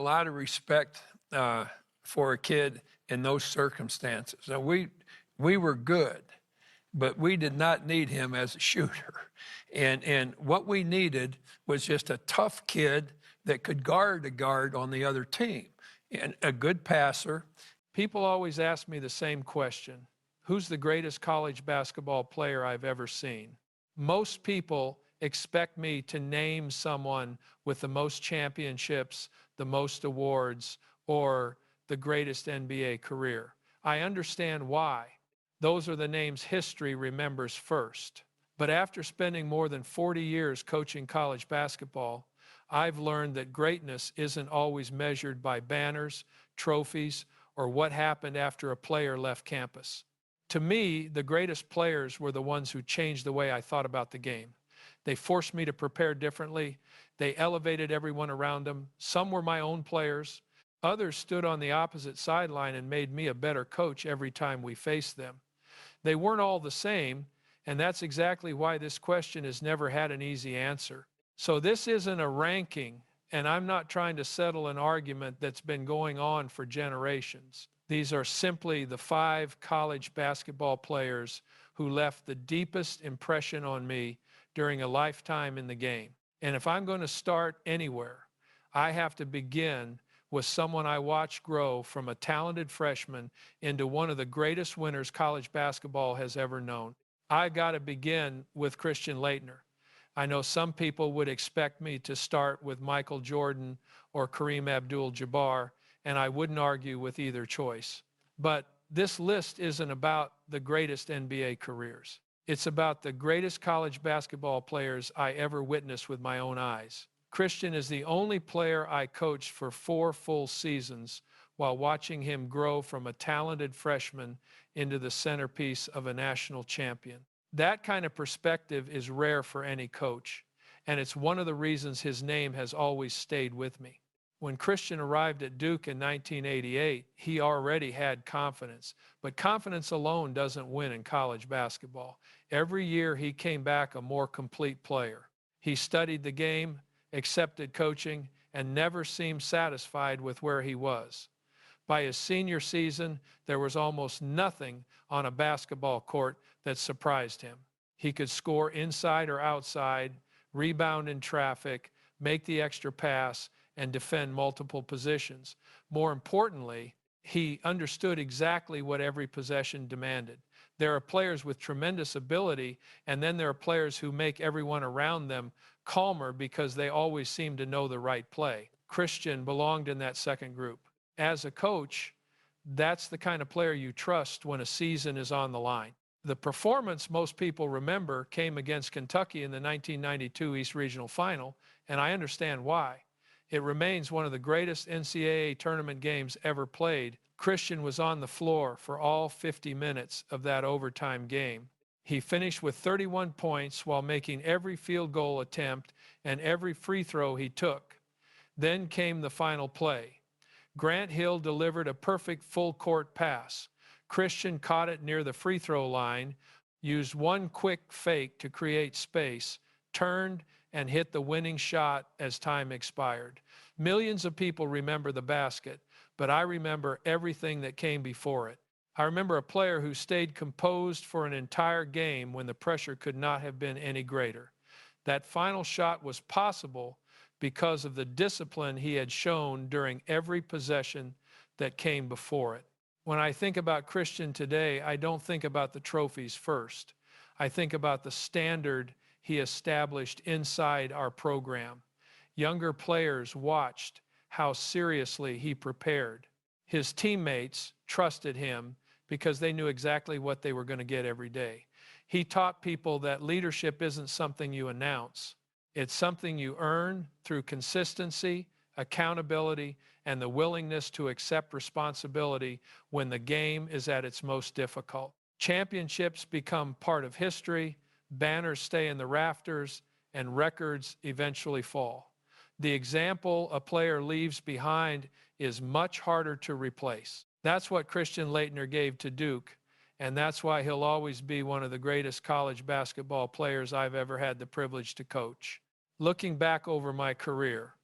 lot of respect for a kid in those circumstances. Now, we were good, but we did not need him as a shooter. And what we needed was just a tough kid that could guard a guard on the other team and a good passer. People always ask me the same question: who's the greatest college basketball player I've ever seen? Most people expect me to name someone with the most championships, the most awards, or the greatest NBA career. I understand why. Those are the names history remembers first. But after spending more than 40 years coaching college basketball, I've learned that greatness isn't always measured by banners, trophies, or what happened after a player left campus. To me, the greatest players were the ones who changed the way I thought about the game. They forced me to prepare differently. They elevated everyone around them. Some were my own players. Others stood on the opposite sideline and made me a better coach every time we faced them. They weren't all the same, and that's exactly why this question has never had an easy answer. So this isn't a ranking, and I'm not trying to settle an argument that's been going on for generations. These are simply the 5 college basketball players who left the deepest impression on me during a lifetime in the game. And if I'm going to start anywhere, I have to begin with someone I watched grow from a talented freshman into one of the greatest winners college basketball has ever known. I got to begin with Christian Laettner. I know some people would expect me to start with Michael Jordan or Kareem Abdul Jabbar, and I wouldn't argue with either choice. But this list isn't about the greatest NBA careers. It's about the greatest college basketball players I ever witnessed with my own eyes. Christian is the only player I coached for 4 full seasons while watching him grow from a talented freshman into the centerpiece of a national champion. That kind of perspective is rare for any coach, and it's one of the reasons his name has always stayed with me. When Christian arrived at Duke in 1988, he already had confidence, but confidence alone doesn't win in college basketball. Every year he came back a more complete player. He studied the game, accepted coaching, and never seemed satisfied with where he was. By his senior season, there was almost nothing on a basketball court that surprised him. He could score inside or outside, rebound in traffic, make the extra pass, and defend multiple positions. More importantly, he understood exactly what every possession demanded. There are players with tremendous ability, and then there are players who make everyone around them calmer because they always seem to know the right play. Christian belonged in that second group. As a coach, that's the kind of player you trust when a season is on the line. The performance most people remember came against Kentucky in the 1992 East Regional Final, and I understand why. It remains one of the greatest NCAA tournament games ever played. Christian was on the floor for all 50 minutes of that overtime game. He finished with 31 points while making every field goal attempt and every free throw he took. Then came the final play. Grant Hill delivered a perfect full-court pass. Christian caught it near the free throw line, used one quick fake to create space, turned, and hit the winning shot as time expired. Millions of people remember the basket, but I remember everything that came before it. I remember a player who stayed composed for an entire game when the pressure could not have been any greater. That final shot was possible because of the discipline he had shown during every possession that came before it. When I think about Christian today, I don't think about the trophies first. I think about the standard he established inside our program. Younger players watched how seriously he prepared. His teammates trusted him because they knew exactly what they were going to get every day. He taught people that leadership isn't something you announce. It's something you earn through consistency, accountability, and the willingness to accept responsibility when the game is at its most difficult. Championships become part of history, banners stay in the rafters, and records eventually fall. The example a player leaves behind is much harder to replace. That's what Christian Laettner gave to Duke, and that's why he'll always be one of the greatest college basketball players I've ever had the privilege to coach. Looking back over my career,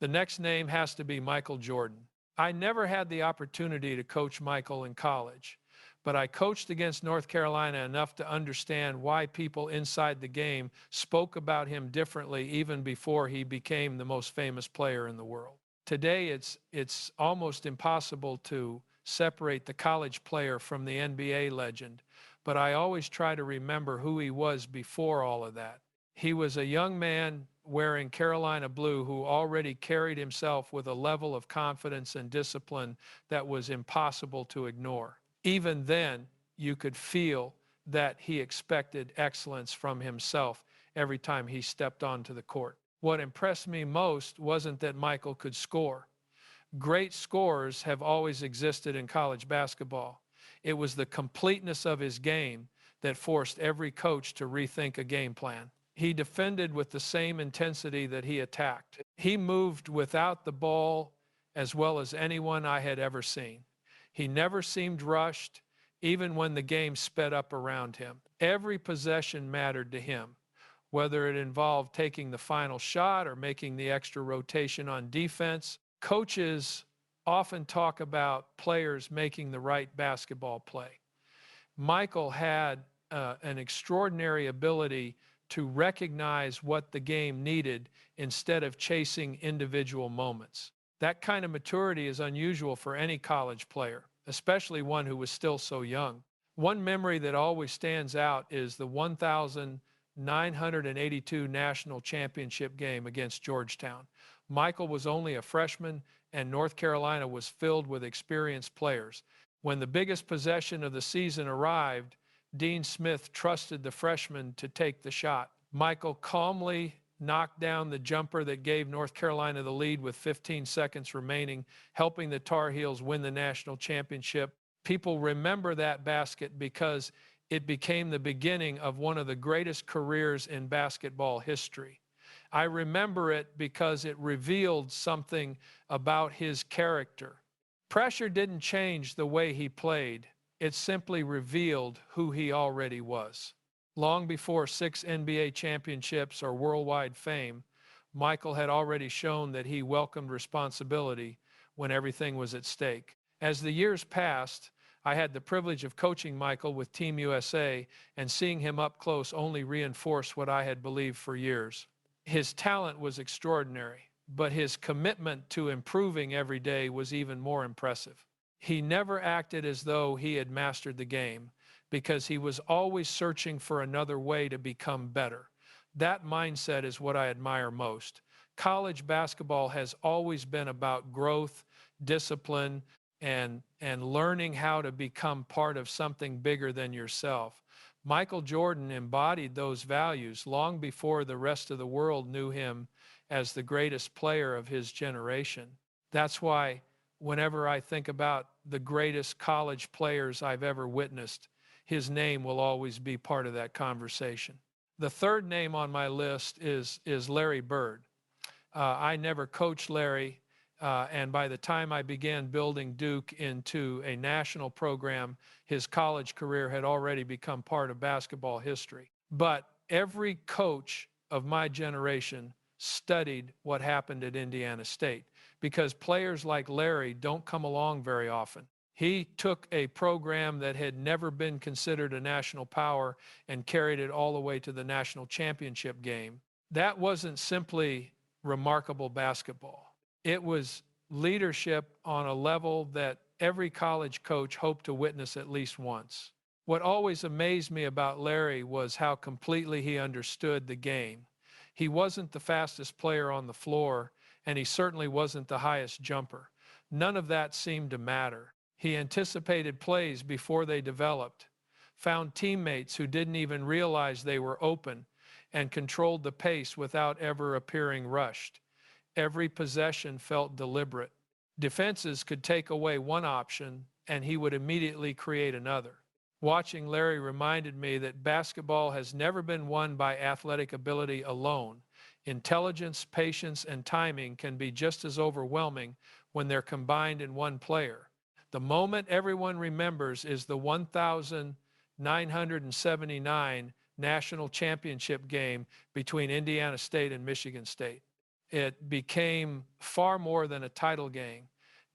The next name has to be Michael Jordan. I never had the opportunity to coach Michael in college, but I coached against North Carolina enough to understand why people inside the game spoke about him differently even before he became the most famous player in the world. Today, it's almost impossible to separate the college player from the NBA legend, but I always try to remember who he was before all of that. He was a young man wearing Carolina blue who already carried himself with a level of confidence and discipline that was impossible to ignore. Even then, you could feel that he expected excellence from himself every time he stepped onto the court. What impressed me most wasn't that Michael could score. Great scorers have always existed in college basketball. It was the completeness of his game that forced every coach to rethink a game plan. He defended with the same intensity that he attacked. He moved without the ball as well as anyone I had ever seen. He never seemed rushed, even when the game sped up around him. Every possession mattered to him, whether it involved taking the final shot or making the extra rotation on defense. Coaches often talk about players making the right basketball play. Michael had an extraordinary ability to recognize what the game needed instead of chasing individual moments. That kind of maturity is unusual for any college player, especially one who was still so young. One memory that always stands out is the 1982 national championship game against Georgetown. Michael was only a freshman, and North Carolina was filled with experienced players. When the biggest possession of the season arrived, Dean Smith trusted the freshman to take the shot. Michael calmly knocked down the jumper that gave North Carolina the lead with 15 seconds remaining, helping the Tar Heels win the national championship. People remember that basket because it became the beginning of one of the greatest careers in basketball history. I remember it because it revealed something about his character. Pressure didn't change the way he played. It simply revealed who he already was. Long before 6 NBA championships or worldwide fame, Michael had already shown that he welcomed responsibility when everything was at stake. As the years passed, I had the privilege of coaching Michael with Team USA, and seeing him up close only reinforced what I had believed for years. His talent was extraordinary, but his commitment to improving every day was even more impressive. He never acted as though he had mastered the game, because he was always searching for another way to become better. That mindset is what I admire most. College basketball has always been about growth, discipline, and learning how to become part of something bigger than yourself. Michael Jordan embodied those values long before the rest of the world knew him as the greatest player of his generation. That's why whenever I think about the greatest college players I've ever witnessed, his name will always be part of that conversation. The third name on my list is Larry Bird. I never coached Larry, and by the time I began building Duke into a national program, his college career had already become part of basketball history. But every coach of my generation studied what happened at Indiana State, because players like Larry don't come along very often. He took a program that had never been considered a national power and carried it all the way to the national championship game. That wasn't simply remarkable basketball. It was leadership on a level that every college coach hoped to witness at least once. What always amazed me about Larry was how completely he understood the game. He wasn't the fastest player on the floor, and he certainly wasn't the highest jumper. None of that seemed to matter. He anticipated plays before they developed, found teammates who didn't even realize they were open, and controlled the pace without ever appearing rushed. Every possession felt deliberate. Defenses could take away one option, and he would immediately create another. Watching Larry reminded me that basketball has never been won by athletic ability alone. Intelligence, patience, and timing can be just as overwhelming when they're combined in one player. The moment everyone remembers is the 1979 national championship game between Indiana State and Michigan State. It became far more than a title game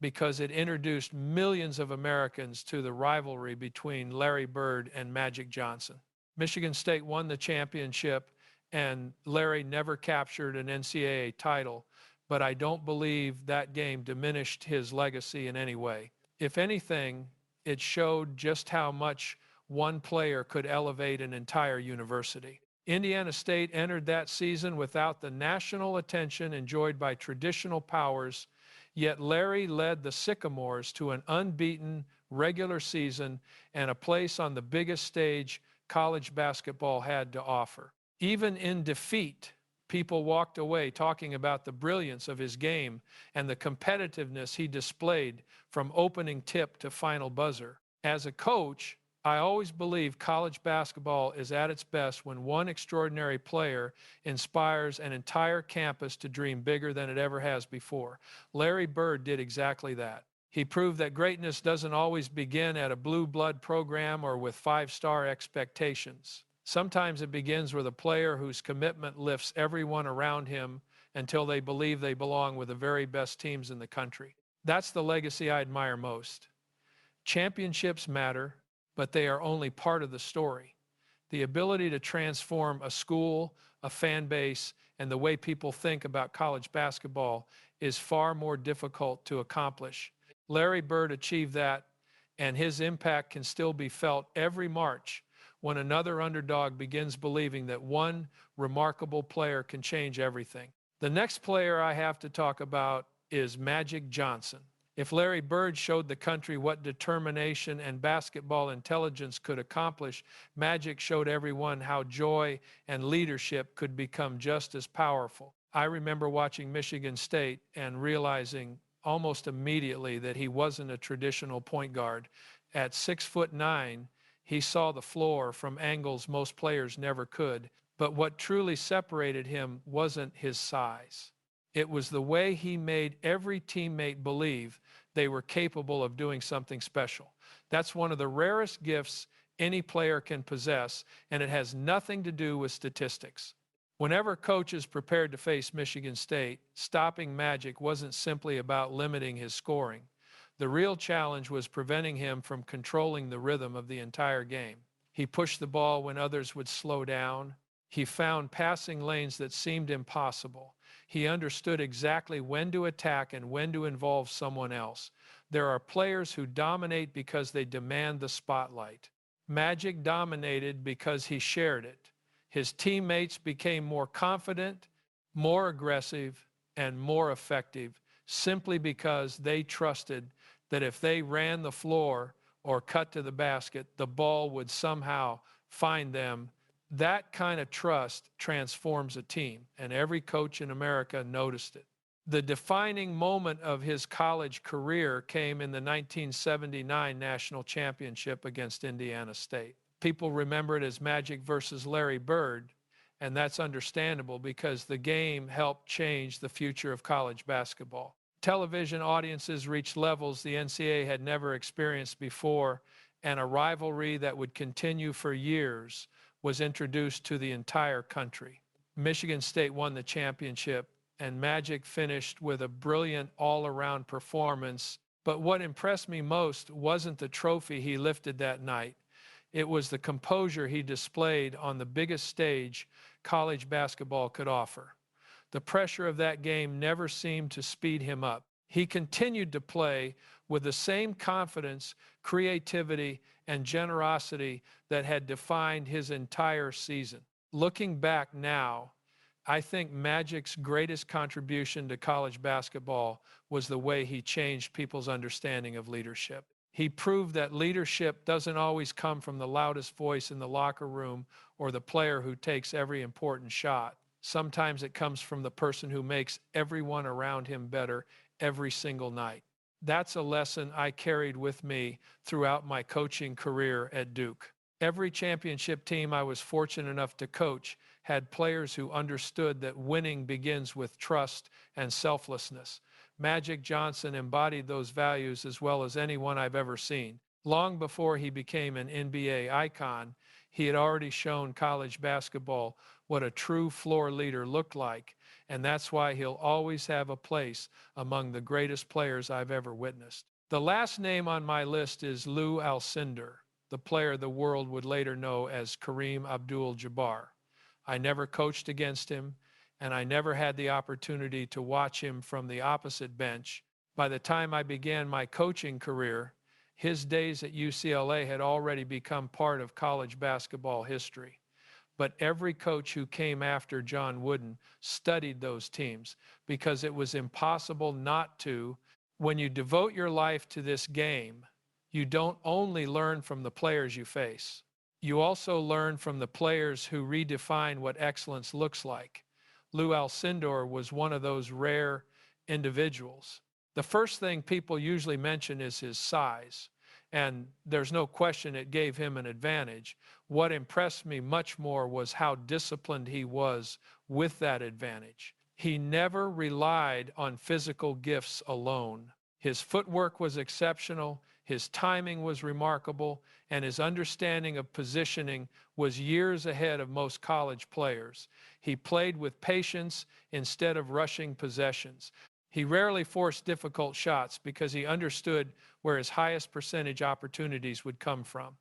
because it introduced millions of Americans to the rivalry between Larry Bird and Magic Johnson. Michigan State won the championship, and Larry never captured an NCAA title, but I don't believe that game diminished his legacy in any way. If anything, it showed just how much one player could elevate an entire university. Indiana State entered that season without the national attention enjoyed by traditional powers, yet Larry led the Sycamores to an unbeaten regular season and a place on the biggest stage college basketball had to offer. Even in defeat, people walked away talking about the brilliance of his game and the competitiveness he displayed from opening tip to final buzzer. As a coach, I always believe college basketball is at its best when one extraordinary player inspires an entire campus to dream bigger than it ever has before. Larry Bird did exactly that. He proved that greatness doesn't always begin at a blue blood program or with five-star expectations. Sometimes it begins with a player whose commitment lifts everyone around him until they believe they belong with the very best teams in the country. That's the legacy I admire most. Championships matter, but they are only part of the story. The ability to transform a school, a fan base, and the way people think about college basketball is far more difficult to accomplish. Larry Bird achieved that, and his impact can still be felt every March when another underdog begins believing that one remarkable player can change everything. The next player I have to talk about is Magic Johnson. If Larry Bird showed the country what determination and basketball intelligence could accomplish, Magic showed everyone how joy and leadership could become just as powerful. I remember watching Michigan State and realizing almost immediately that he wasn't a traditional point guard. At 6'9", he saw the floor from angles most players never could, but what truly separated him wasn't his size. It was the way he made every teammate believe they were capable of doing something special. That's one of the rarest gifts any player can possess, and it has nothing to do with statistics. Whenever coaches prepared to face Michigan State, stopping Magic wasn't simply about limiting his scoring. The real challenge was preventing him from controlling the rhythm of the entire game. He pushed the ball when others would slow down. He found passing lanes that seemed impossible. He understood exactly when to attack and when to involve someone else. There are players who dominate because they demand the spotlight. Magic dominated because he shared it. His teammates became more confident, more aggressive, and more effective simply because they trusted that if they ran the floor or cut to the basket, the ball would somehow find them. That kind of trust transforms a team, and every coach in America noticed it. The defining moment of his college career came in the 1979 national championship against Indiana State. People remember it as Magic versus Larry Bird, and that's understandable because the game helped change the future of college basketball. Television audiences reached levels the NCAA had never experienced before, and a rivalry that would continue for years was introduced to the entire country. Michigan State won the championship, and Magic finished with a brilliant all-around performance. But what impressed me most wasn't the trophy he lifted that night. It was the composure he displayed on the biggest stage college basketball could offer. The pressure of that game never seemed to speed him up. He continued to play with the same confidence, creativity, and generosity that had defined his entire season. Looking back now, I think Magic's greatest contribution to college basketball was the way he changed people's understanding of leadership. He proved that leadership doesn't always come from the loudest voice in the locker room or the player who takes every important shot. Sometimes it comes from the person who makes everyone around him better every single night. That's a lesson I carried with me throughout my coaching career at Duke. Every championship team I was fortunate enough to coach had players who understood that winning begins with trust and selflessness. Magic Johnson embodied those values as well as anyone I've ever seen. Long before he became an NBA icon, he had already shown college basketball what a true floor leader looked like, and that's why he'll always have a place among the greatest players I've ever witnessed. The last name on my list is Lew Alcindor, the player the world would later know as Kareem Abdul Jabbar. I never coached against him, and I never had the opportunity to watch him from the opposite bench. By the time I began my coaching career, his days at UCLA had already become part of college basketball history. But every coach who came after John Wooden studied those teams because it was impossible not to. When you devote your life to this game, you don't only learn from the players you face, you also learn from the players who redefine what excellence looks like. Lew Alcindor was one of those rare individuals. The first thing people usually mention is his size, and there's no question it gave him an advantage. What impressed me much more was how disciplined he was with that advantage. He never relied on physical gifts alone. His footwork was exceptional, his timing was remarkable, and his understanding of positioning was years ahead of most college players. He played with patience instead of rushing possessions. He rarely forced difficult shots because he understood where his highest percentage opportunities would come from.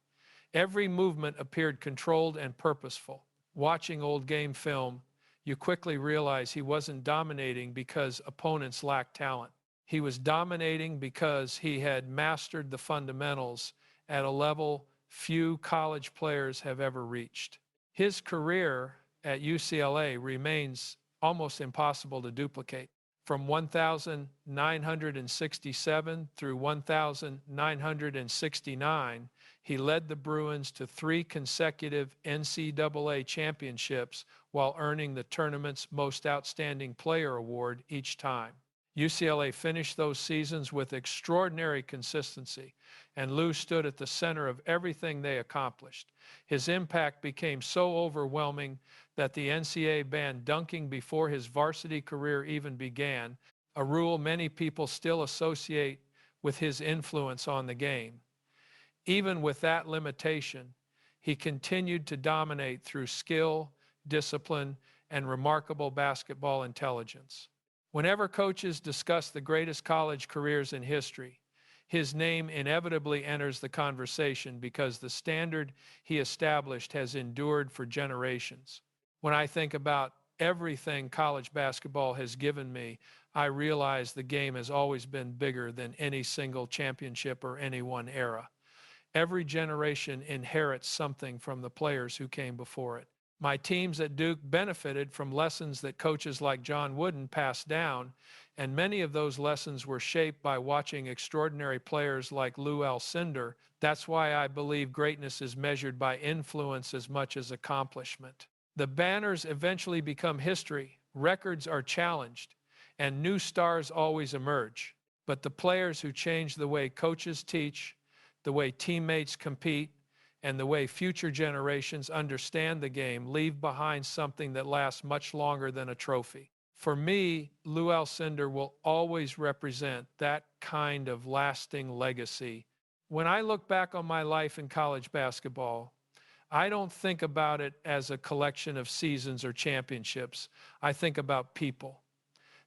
Every movement appeared controlled and purposeful. Watching old game film, you quickly realize he wasn't dominating because opponents lacked talent. He was dominating because he had mastered the fundamentals at a level few college players have ever reached. His career at UCLA remains almost impossible to duplicate. From 1967 through 1969, he led the Bruins to 3 consecutive NCAA championships while earning the tournament's Most Outstanding Player award each time. UCLA finished those seasons with extraordinary consistency, and Lew stood at the center of everything they accomplished. His impact became so overwhelming that the NCAA banned dunking before his varsity career even began, a rule many people still associate with his influence on the game. Even with that limitation, he continued to dominate through skill, discipline, and remarkable basketball intelligence. Whenever coaches discuss the greatest college careers in history, his name inevitably enters the conversation because the standard he established has endured for generations. When I think about everything college basketball has given me, I realize the game has always been bigger than any single championship or any one era. Every generation inherits something from the players who came before it. My teams at Duke benefited from lessons that coaches like John Wooden passed down, and many of those lessons were shaped by watching extraordinary players like Lew Alcindor. That's why I believe greatness is measured by influence as much as accomplishment. The banners eventually become history, records are challenged, and new stars always emerge. But the players who change the way coaches teach, the way teammates compete, and the way future generations understand the game leave behind something that lasts much longer than a trophy. For me, Lew Alcindor will always represent that kind of lasting legacy. When I look back on my life in college basketball, I don't think about it as a collection of seasons or championships. I think about people.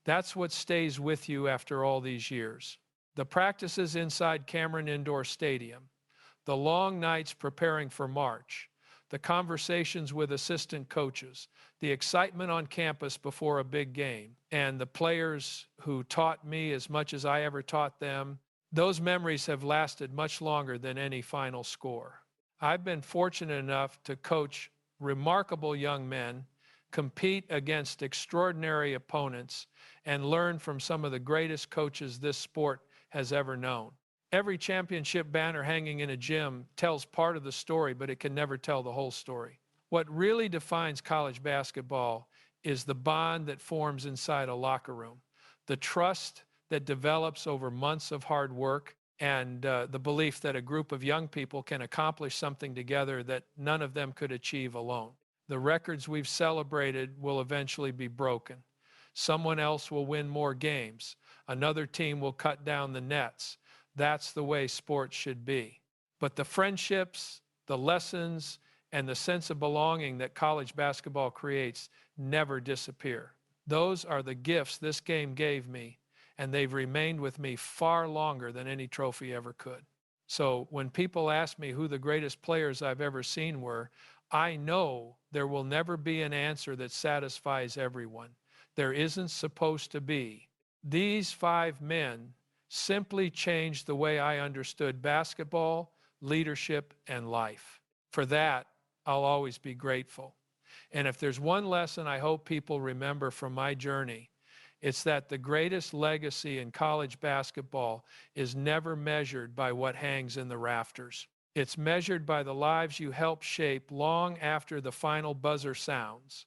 That's what stays with you after all these years. The practices inside Cameron Indoor Stadium, the long nights preparing for March, the conversations with assistant coaches, the excitement on campus before a big game, and the players who taught me as much as I ever taught them, those memories have lasted much longer than any final score. I've been fortunate enough to coach remarkable young men, compete against extraordinary opponents, and learn from some of the greatest coaches this sport has ever known. Every championship banner hanging in a gym tells part of the story, but it can never tell the whole story. What really defines college basketball is the bond that forms inside a locker room, the trust that develops over months of hard work, and the belief that a group of young people can accomplish something together that none of them could achieve alone. The records we've celebrated will eventually be broken. Someone else will win more games. Another team will cut down the nets. That's the way sports should be. But the friendships, the lessons, and the sense of belonging that college basketball creates never disappear. Those are the gifts this game gave me, and they've remained with me far longer than any trophy ever could. So when people ask me who the greatest players I've ever seen were, I know there will never be an answer that satisfies everyone. There isn't supposed to be. These 5 men simply changed the way I understood basketball, leadership, and life. For that, I'll always be grateful. And if there's one lesson I hope people remember from my journey, it's that the greatest legacy in college basketball is never measured by what hangs in the rafters. It's measured by the lives you help shape long after the final buzzer sounds.